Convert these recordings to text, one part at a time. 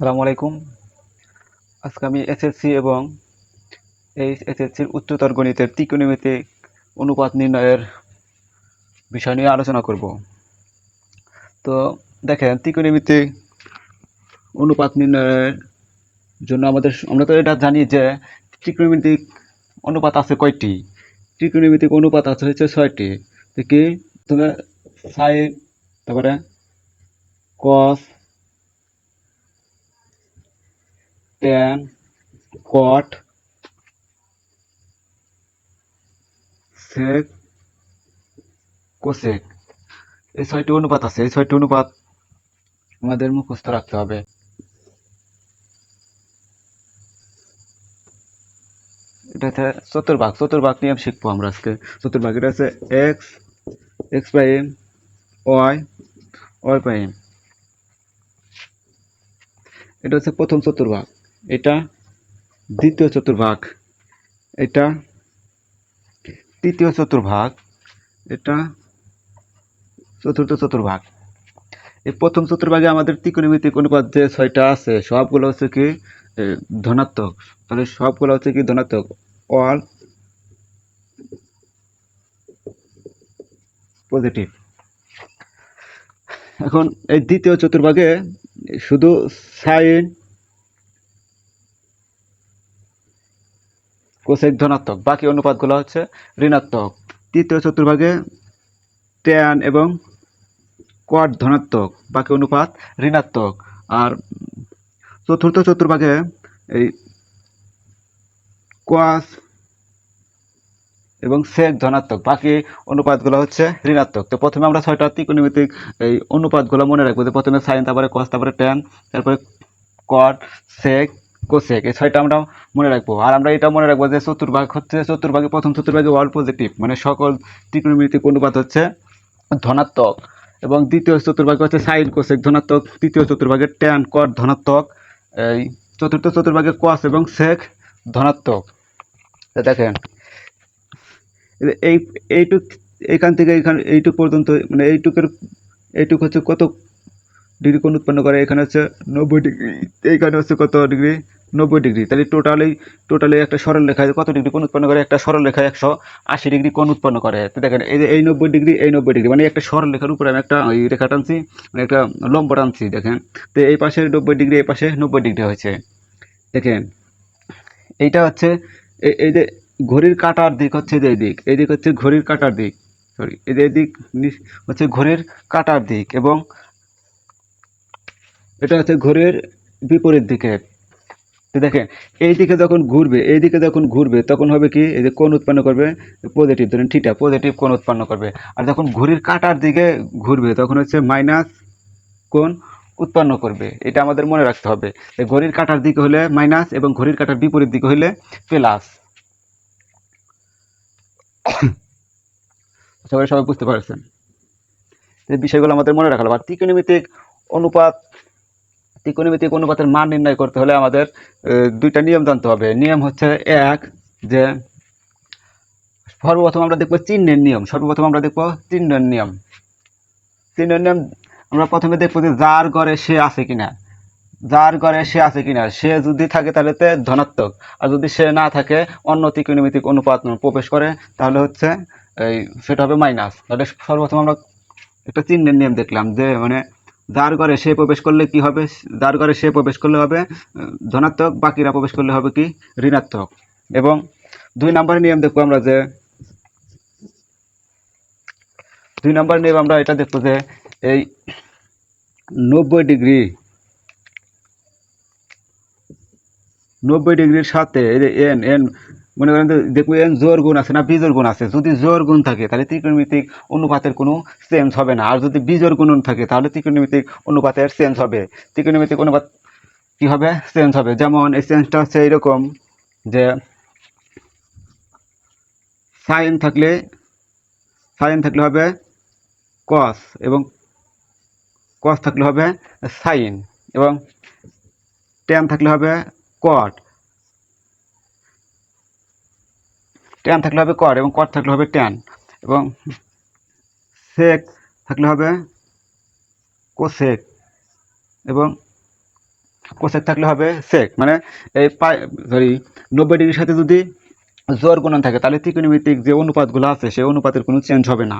আসসালামু আলাইকুম। আজকে আমি এসএসসি এবং এইচএসসির উচ্চতর গণিতের ত্রিকোণমিতিক অনুপাত নির্ণয়ের বিষয় নিয়ে আলোচনা করব। তো দেখেন, ত্রিকোণমিতিক অনুপাত নির্ণয়ের জন্য আমরা তো এটা জানি যে ত্রিকোণমিতিক অনুপাত আছে কয়টি। ত্রিকোণমিতিক অনুপাত আছে হচ্ছে 6টি। তো কি তুমি সাইন, তারপরে কস, ট্যান, কট, সেক, কোসেক, এই 6টি অনুপাত আছে। এই 6টি অনুপাত আমাদের মুখস্থ রাখতে হবে। এটা হচ্ছে চতুর্ভাগ। চতুর্ভাগ নিয়ম শিখবো আমরা আজকে। চতুর্ভাগ এটা হচ্ছে X, X prime, Y, Y prime. এটা হচ্ছে প্রথম চতুর্ভাগ, এটা দ্বিতীয় চতুর্ভাগ, এটা তৃতীয় চতুর্ভাগ, এটা চতুর্থ চতুর্ভাগ। এই প্রথম চতুর্ভাগে আমাদের ত্রিকোণমিতিক অনুপাত যে 6টা আছে সবগুলো হচ্ছে কি ধনাত্মক। তাহলে সবগুলো হচ্ছে কি ধনাত্মক, অল পজিটিভ। এখন এই দ্বিতীয় চতুর্ভাগে শুধু সাইন, কোসেক ধনাত্মক, বাকি অনুপাতগুলো হচ্ছে ঋণাত্মক। তৃতীয় চতুর্ভাগে ট্যান এবং কট ধনাত্মক, বাকি অনুপাত ঋণাত্মক। আর চতুর্থ চতুর্ভাগে এই কোয়াস এবং সেক ধনাত্মক, বাকি অনুপাতগুলো হচ্ছে ঋণাত্মক। তো প্রথমে আমরা 6টা ত্রিকোণমিতিক এই অনুপাতগুলো মনে রাখবো, যে প্রথমে সাইন, তারপরে কস, তারপরে ট্যান, তারপরে কট, সেক, কোসেক, এই 6টা আমরা মনে রাখবো। আর আমরা এটা মনে রাখবো যে চতুর্ভাগ হচ্ছে, চতুর্ভাগে প্রথম চতুর্ভাগে অল পজিটিভ, মানে সকল ত্রিকোণমিতিক অনুপাত হচ্ছে ধনাত্মক। এবং দ্বিতীয় চতুর্ভাগে হচ্ছে সাইন, কোসেক ধনাত্মক, তৃতীয় চতুর্ভাগে ট্যান, কট ধনাত্মক, এই চতুর্থ চতুর্ভাগে কস এবং সেক ধনাত্মক। তো দেখেন, এই এইটুক, এখান থেকে এইটুক পর্যন্ত, মানে এইটুক হচ্ছে কত ডিগ্রি কোণ উৎপন্ন করে, এখানে হচ্ছে 90 ডিগ্রি, এইখানে হচ্ছে কত ডিগ্রি, 90 ডিগ্রি। তাহলে টোটালি একটা সরল রেখায় কত ডিগ্রি কোণ উৎপন্ন করে, একটা সরল রেখায় 180 ডিগ্রি কোণ উৎপন্ন করে। তো দেখেন, এই যে এই 90 ডিগ্রি, এই 90 ডিগ্রি, মানে একটা সরল রেখার উপরে আমি একটা ওই রেখা টানছি, মানে একটা লম্ব টানছি। দেখেন, তো এই পাশে 90 ডিগ্রি, এই পাশে 90 ডিগ্রি হয়েছে। দেখেন, এইটা হচ্ছে এই যে ঘড়ির কাঁটার দিক হচ্ছে যে এই দিক হচ্ছে ঘড়ির কাঁটার দিক, সরি, এই যে দিক হচ্ছে ঘড়ির কাঁটার দিক, এবং এটা হচ্ছে ঘড়ির বিপরীত দিকে। তো দেখেন, এইদিকে যখন ঘুরবে তখন হবে কি, এই যে কোণ উৎপন্ন করবে পজিটিভ, ধরেন থিটা, পজিটিভ কোণ উৎপন্ন করবে। আর যখন ঘড়ির কাঁটার দিকে ঘুরবে তখন হচ্ছে মাইনাস কোণ উৎপন্ন করবে। এটা আমাদের মনে রাখতে হবে। ঘড়ির কাঁটার দিকে হলে মাইনাস এবং ঘড়ির কাঁটার বিপরীত দিকে হলে প্লাস। সবাই সবাই বুঝতে পারছেন? এই বিষয়গুলো আমাদের মনে রাখা লাগবে। আর ত্রিকোণমিতিক অনুপাতের মান নির্ণয় করতে হলে আমাদের 2টা নিয়ম জানতে হবে। নিয়ম হচ্ছে এক, যে সর্বপ্রথম আমরা দেখবো চিহ্নের নিয়ম। চিহ্নের নিয়ম আমরা প্রথমে দেখবো যে যার ঘরে সে আছে কিনা। সে যদি থাকে তাহলে ধনাত্মক, আর যদি সে না থাকে, অন্য ত্রিকোণমিতিক অনুপাত প্রবেশ করে, তাহলে হচ্ছে এই সেটা হবে মাইনাস। তাহলে সর্বপ্রথম আমরা একটা চিহ্নের নিয়ম দেখলাম, যে মানে যার ঘরে সে প্রবেশ করলে কি হবে, যার ঘরে সে প্রবেশ করলে হবে ধনাত্মক, বাকিরা প্রবেশ করলে হবে কি ঋণাত্মক। এবং 2 নম্বরের নিয়ম দেখবো আমরা, যে 2 নম্বরের নিয়ম আমরা এটা দেখবো যে এই 90 ডিগ্রি, 90 ডিগ্রির সাথে এই যে এন এন মনে করেন, দেখবো এন জোর গুণ আছে না বিজোড় গুণ আছে। যদি জোর গুণ থাকে তাহলে ত্রিকোণমিতিক অনুপাতের কোনো চেঞ্জ হবে না, আর যদি বিজোড় গুণ থাকে তাহলে ত্রিকোণমিতিক অনুপাতের চেঞ্জ হবে। ত্রিকোণমিতিক অনুপাত কি হবে, চেঞ্জ হবে। যেমন এই চেঞ্জটা হচ্ছে এইরকম, যে সাইন থাকলে হবে কস, এবং কস থাকলে হবে সাইন, এবং ট্যান থাকলে হবে কট, এবং কট থাকলে হবে ট্যান, এবং সেক থাকলে হবে কোসেক, এবং কোসেক থাকলে হবে সেক, মানে এই সরি 90 ডিগ্রির সাথে যদি জোর গুণন থাকে তাহলে ত্রিকোণমিতিক যে অনুপাতগুলো আছে সেই অনুপাতের কোনো চেঞ্জ হবে না।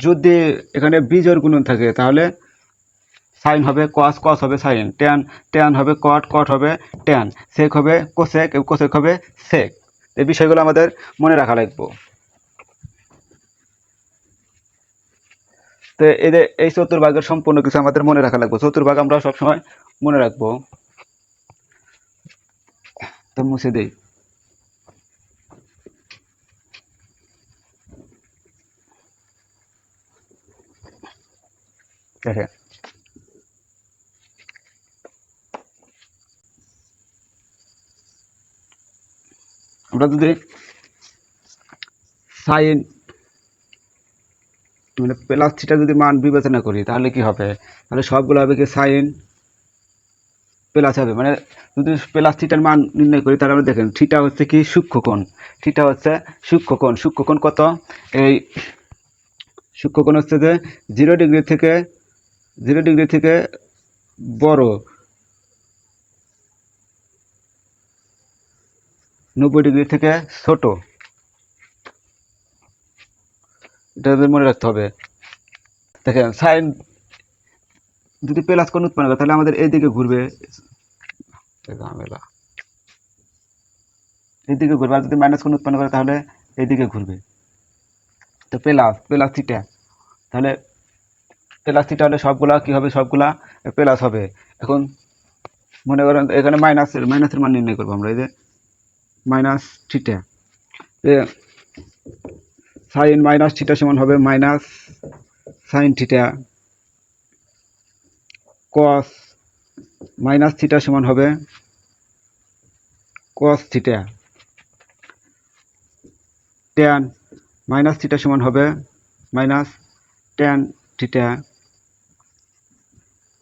যদি এখানে বিজোড় গুণন থাকে তাহলে সাইন হবে কস, কস হবে সাইন, ট্যান, ট্যান হবে কট, কট হবে ট্যান, সেক হবে কোসেক, কোসেক হবে সেক। এই বিষয়গুলো আমাদের মনে রাখা লাগবে। তো এদের এই চতুর্ভাগের সম্পূর্ণ কিছু আমাদের মনে রাখা লাগবে। চতুর্ভাগ আমরা সবসময় মনে রাখবো। তো মুছে দিই। দেখেন আমরা যদি সাইন মানে প্লাস থিটা যদি মান বিবেচনা করি তাহলে কি হবে, তাহলে সবগুলো হবে কি সাইন প্লাস হবে। মানে যদি প্লাস থিটার মান নির্ণয় করি তাহলে আমরা দেখেন থিটা হচ্ছে কি সূক্ষ্মকোণ, থিটা হচ্ছে সূক্ষ্মকোণ। সূক্ষ্মকোণ কত, এই সূক্ষ্মকোণ হচ্ছে যে 0 ডিগ্রি থেকে বড়, 90 ডিগ্রি থেকে ছোট, এটা মনে রাখতে হবে। দেখেন সাইন যদি প্লাস কোণ উৎপন্ন করে তাহলে আমাদের এইদিকে ঘুরবে, ঝামেলা, এইদিকে ঘুরবে। আর যদি মাইনাস কোণ উৎপন্ন করে তাহলে এইদিকে ঘুরবে। তো প্লাস প্লাস থিটা, তাহলে প্লাস থিটা হলে সবগুলা কি হবে, সবগুলা প্লাস হবে। এখন মনে করেন এখানে মাইনাসের মান নির্ণয় করবো আমরা। এই যে minus theta, sine minus theta সমান হবে minus sine theta, cos minus theta সমান হবে cos theta, tan minus theta সমান হবে minus tan theta,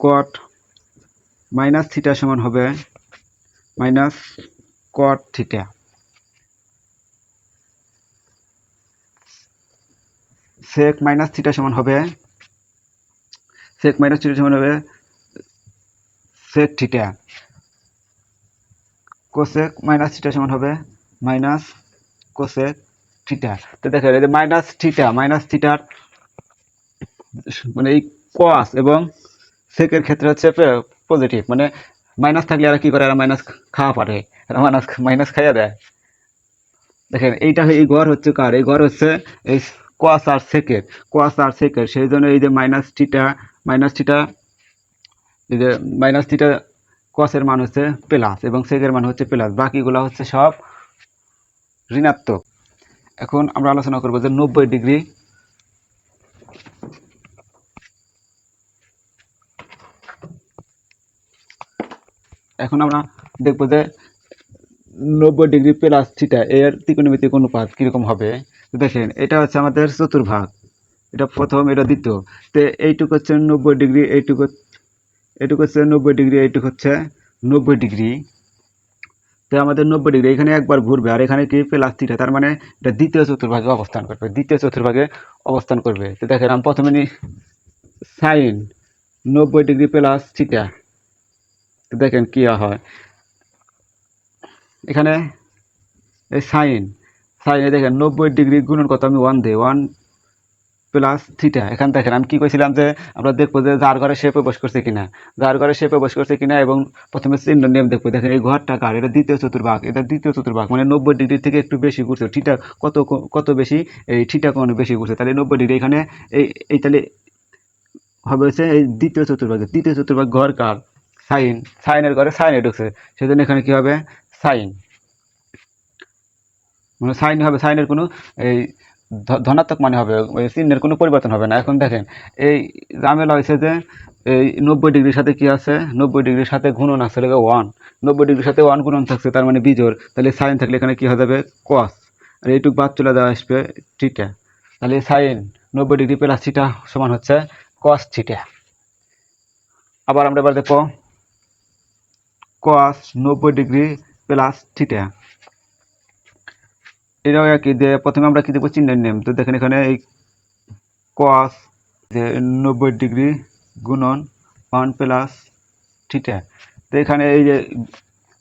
cot minus theta সমান হবে minus cot theta, sec minus theta সমান হবে সেক মাইনাস থিটা সমান হবে sec theta, cosec minus theta সমান হবে মাইনাস কোসেক থিটা। তো দেখেন এই যে মাইনাস থিটার মানে এই কস এবং সেকের ক্ষেত্রে হচ্ছে পজিটিভ, মানে মাইনাস থাকলে আর কি করে, আর মাইনাস খাওয়া পারে, আর মাইনাস খাইয়া দেয়। দেখেন এইটা এই ঘর হচ্ছে কার, এই ঘর হচ্ছে এই কস আর সেকের, সেই জন্য এই যে মাইনাস থিটা এই যে মাইনাস থিটা কসের মান হচ্ছে প্লাস এবং সেকের মান হচ্ছে প্লাস, বাকিগুলো হচ্ছে সব ঋণাত্মক। এখন আমরা আলোচনা করবো যে 90 ডিগ্রি, এখন আমরা দেখবো যে 90 ডিগ্রি প্লাস থিটা এর ত্রিকোণমিতিক অনুপাত কিরকম হবে। তো দেখেন এটা হচ্ছে আমাদের চতুর্ভাগ, এটা প্রথম, এটা দ্বিতীয়। তো এইটুকু হচ্ছে 90 ডিগ্রি, এইটুকু হচ্ছে 90 ডিগ্রি, এইটুকু হচ্ছে 90 ডিগ্রি। তো আমাদের 90 ডিগ্রি এখানে একবার ঘুরবে, আর এখানে কি প্লাস থিটা, তার মানে এটা দ্বিতীয় চতুর্ভাগে অবস্থান করবে। তো দেখেন আমি প্রথমে নিই সাইন 90 ডিগ্রি প্লাস থিটা। তো দেখেন কি হয় এখানে, এই সাইনে দেখেন 90 ডিগ্রি গুণন কত, আমি 1 দিই, 1 প্লাস থিটা। এখানে দেখেন আমি কি কইছিলাম যে আমরা দেখবো যে যার ঘরে শেপে বস করছে কিনা, এবং প্রথমে চিহ্ন নিয়ম দেখবো। দেখেন এই ঘরটা কার, এটা দ্বিতীয় চতুর্ভাগ, মানে 90 ডিগ্রি থেকে একটু বেশি ঘুরছে। থিটা কত বেশি, এই থিটা কোণ বেশি ঘুরছে, তাহলে 90 ডিগ্রি এখানে এই তাহলে হবে হচ্ছে এই দ্বিতীয় চতুর্ভাগ ঘর কার, সাইনের ঘরে সাইনে ঢুকছে, সেজন্য এখানে কি হবে সাইন, মানে সাইন হবে, সাইনের কোনো এই ধনাত্মক মানে হবে, ওই চিহ্নের কোনো পরিবর্তন হবে না। এখন দেখেন এই ঝামেলা হয়েছে যে এই 90 ডিগ্রির সাথে কি আছে, 90 ডিগ্রির সাথে গুণন আছে 1, 90 ডিগ্রির সাথে 1 গুণন থাকছে, তার মানে বিজোড়, তাহলে সাইন থাকলে এখানে কি হয়ে যাবে কস, আর এইটুক বাদ চলে দেওয়া আসবে থিটা, তাহলে সাইন 90 ডিগ্রি প্লাস থিটা সমান হচ্ছে কস থিটা। আবার আমরা এবার দেখো কস 90 ডিগ্রি প্লাস থিটা, এটাও একই, যে প্রথমে আমরা কি দেবো চিহ্নের নেম। তো দেখেন এখানে এই কস যে 90 ডিগ্রি গুণন 1 প্লাস থিটা, তো এখানে এই যে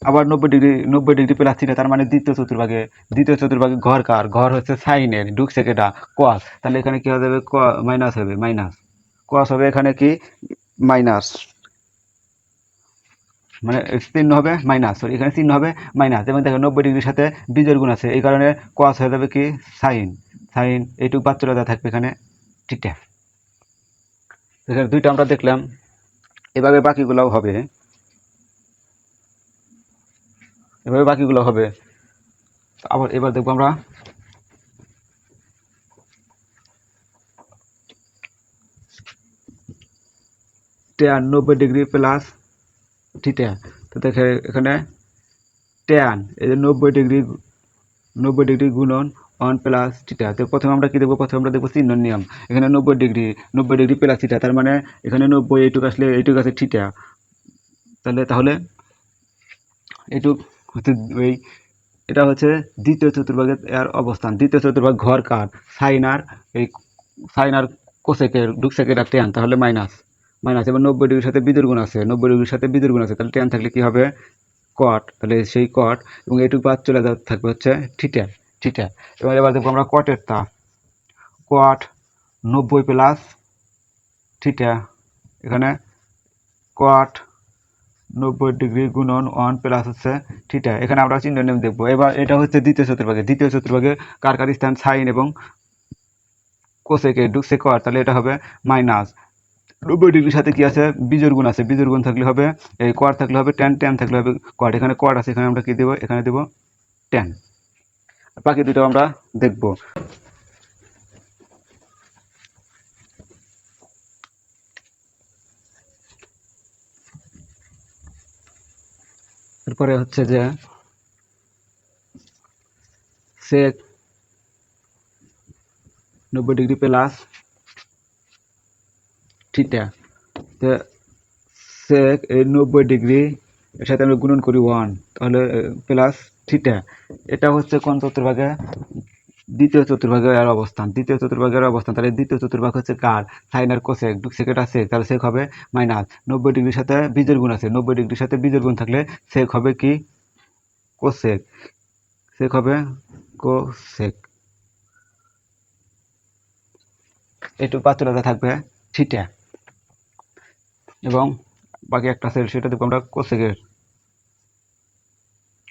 আবার 90 ডিগ্রি প্লাস থিটা, তার মানে দ্বিতীয় চতুর্ভাগে ঘর কার? ঘর হচ্ছে সাইনের, ঢুকছে কেটা? কস। তাহলে এখানে কি হবে? মাইনাস হবে, মাইনাস কস হবে এখানে কি? মাইনাস, মানে চিহ্ন হবে মাইনাস, সরি এখানে চিহ্ন হবে মাইনাস। এবং দেখো 90 ডিগ্রির সাথে বিজোড় গুণ আছে, এই কারণে কস হয়ে যাবে কি? সাইন। সাইন এইটুকু বাদ চলে থাকবে এখানে থিটা। এখানে দুইটা আমরা দেখলাম, এভাবে বাকিগুলোও হবে, এভাবে বাকিগুলো হবে। আবার এবার দেখবো আমরা ট্যান 90 ডিগ্রি প্লাস থিটা। তো দেখে এখানে ট্যান, এই যে 90 ডিগ্রি গুণন 1 প্লাস থিটা। তো প্রথমে আমরা কি দেখবো? প্রথমে আমরা দেখবো চিহ্ন নিয়ম। এখানে 90 ডিগ্রি প্লাস থিটা, তার মানে এখানে 90 এইটুকু আসলে এইটুকু আছে থিটা। তাহলে এইটুক হচ্ছে ওই, এটা হচ্ছে দ্বিতীয় চতুর্ভাগের এর অবস্থান। দ্বিতীয় চতুর্ভাগ ঘর কার? সাইন আর কোসেকের, ঢুকসেকের আর ট্যান, তাহলে মাইনাস। মাইনাস এবার 90 ডিগ্রির সাথে বিজোড় গুণ আছে, 90 ডিগ্রির সাথে বিজোড় গুণ আছে, তাহলে ট্যান থাকলে কি হবে? কট। তাহলে সেই কট, এবং এইটুকু বাদ চলে থাকবে হচ্ছে থিটা। থিটা। এবার দেখবো আমরা কটের তাপ। কট 90 প্লাস থিটা, এখানে কট 90 ডিগ্রি গুণন 1 প্লাস হচ্ছে থিটা। এখানে আমরা চিহ্ন নিয়ম দেখবো। এবার এটা হচ্ছে দ্বিতীয় চতুর্ভাগে কার কার স্থান? সাইন এবং কোসেকে, ঢুকছে কট, তাহলে এটা হবে মাইনাস। 90 ডিগ্রির সাথে কি আছে? বিজোড় গুণ আছে, বিজোড় গুণ থাকলে হবে এই কট, থাকলে হবে ট্যান, ট্যান থাকলে হবে কট। এখানে কট আছে, এখানে আমরা কি দেবো? এখানে দেবো ট্যান। বাকি দুটো আমরা দেখবো। এরপরে হচ্ছে যে সেক 90 ডিগ্রি প্লাস থিটা। তো সেক এই 90 ডিগ্রি এর সাথে আমরা গুণন করি 1, তাহলে প্লাস থিটা। এটা হচ্ছে কোন চতুর্ভাগে? দ্বিতীয় চতুর্ভাগের এর অবস্থান। দ্বিতীয় চতুর্ভাগের অবস্থান, তাহলে দ্বিতীয় চতুর্ভাগ হচ্ছে কার? সাইন আর কোসেক, সেকেট আছে, তাহলে সেক হবে মাইনাস। 90 ডিগ্রির সাথে বিজোড় গুণ আছে, 90 ডিগ্রির সাথে বিজোড় গুণ থাকলে সেক হবে কি? কোসেক। সেক হবে কোসেক। এইটুকু পাত্রটা থাকবে থিটা, এবং বাকি একটা সেল সেটা দেখবো আমরা কোসেকের।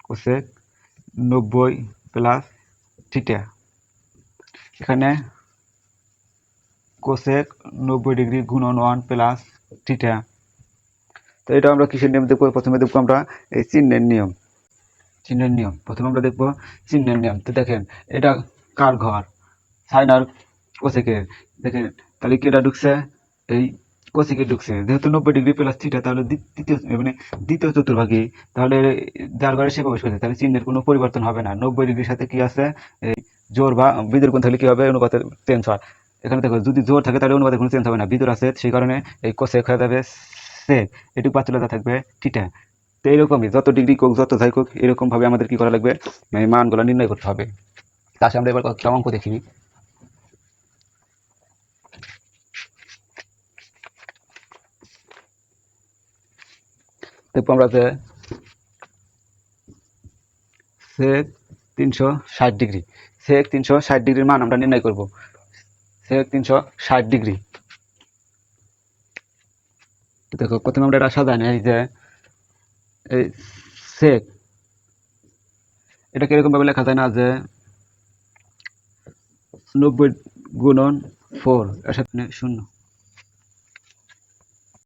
কোসেক 90 প্লাস থিটা, এখানে কোসেক 90 ডিগ্রি গুণন 1 প্লাস থিটা। তো এটা আমরা কিসের নিয়ম দেখবো? প্রথমে দেখবো আমরা এই চিহ্নের নিয়ম। চিহ্নের নিয়ম প্রথমে আমরা দেখবো চিহ্নের নিয়ম। তো দেখেন এটা কার ঘর? সাইন আর কোসেকের। দেখেন তাহলে কি এটা ঢুকছে? এই কোসেকে ঢুকছে, যেহেতু 90 ডিগ্রি প্লাস থিটা, তাহলে দ্বিতীয় মানে দ্বিতীয় চতুর্ভাগী, তাহলে যার ঘরে সে প্রবেশ করছে, তাহলে চিহ্নের কোনো পরিবর্তন হবে না। 90 ডিগ্রির সাথে কি আছে? এই জোর বা বিজোড় কোণ থাকলে কি হবে? অনুপাতের চেঞ্জ হয়। এখানে দেখো যদি জোর থাকে তাহলে অনুপাতের কোনো চেঞ্জ হবে না, বিজোড় আছে সেই কারণে এই কোসেক হয়ে যাবে সেক, এটুকু পাঁচচল্লিশটা থাকবে থিটা। তো এইরকমই যত ডিগ্রি কোক যত যাই কোক, এরকম ভাবে আমাদের কি করা লাগবে? মানে মানগুলো নির্ণয় করতে হবে। তা আমরা এবার একটা অঙ্ক দেখি। দেখবো আমরা যে সেক 360 ডিগ্রি, সেক 360 ডিগ্রির মান আমরা নির্ণয় করব। সেক 360 ডিগ্রি, দেখো প্রথমে আমরা এটা সাজাই এই যে এই সেক, এটা কিরকম ভাবে লেখা যায় না যে 90 গুণন 4 এর সাথে 0,